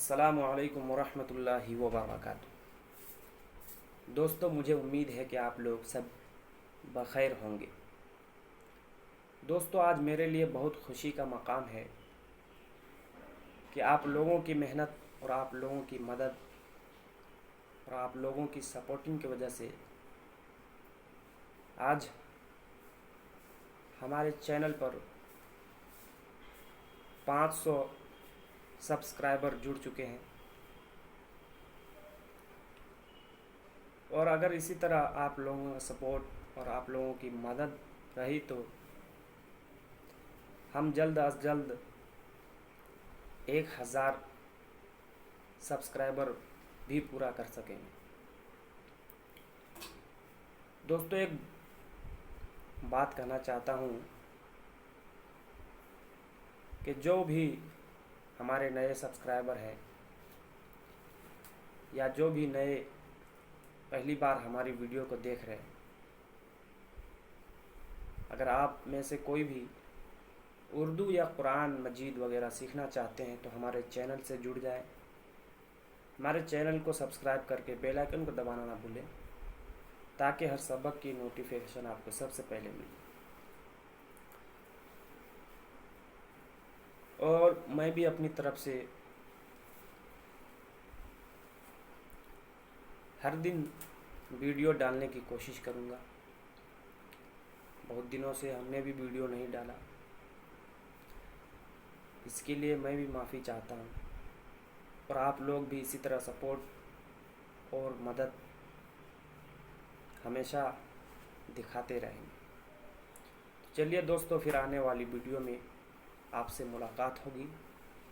अस्सलामु अलैकुम वरहमतुल्लाहि वबरकातुहू। दोस्तों, मुझे उम्मीद है कि आप लोग सब बखैर होंगे। दोस्तों, आज मेरे लिए बहुत खुशी का मकाम है कि आप लोगों की मेहनत और आप लोगों की मदद और आप लोगों की सपोर्टिंग की वजह से आज हमारे चैनल पर 500 सब्सक्राइबर जुड़ चुके हैं। और अगर इसी तरह आप लोगों का सपोर्ट और आप लोगों की मदद रही तो हम जल्द अज जल्द 1000 सब्सक्राइबर भी पूरा कर सकेंगे। दोस्तों, एक बात कहना चाहता हूँ कि जो भी हमारे नए सब्सक्राइबर हैं या जो भी नए पहली बार हमारी वीडियो को देख रहे हैं, अगर आप में से कोई भी उर्दू या कुरान मजीद वगैरह सीखना चाहते हैं तो हमारे चैनल से जुड़ जाएं। हमारे चैनल को सब्सक्राइब करके बेल आइकन को दबाना ना भूलें ताकि हर सबक की नोटिफिकेशन आपको सबसे पहले मिले। और मैं भी अपनी तरफ से हर दिन वीडियो डालने की कोशिश करूँगा। बहुत दिनों से हमने भी वीडियो नहीं डाला, इसके लिए मैं भी माफ़ी चाहता हूँ। और आप लोग भी इसी तरह सपोर्ट और मदद हमेशा दिखाते रहेंगे। तो चलिए दोस्तों, फिर आने वाली वीडियो में आपसे मुलाकात होगी।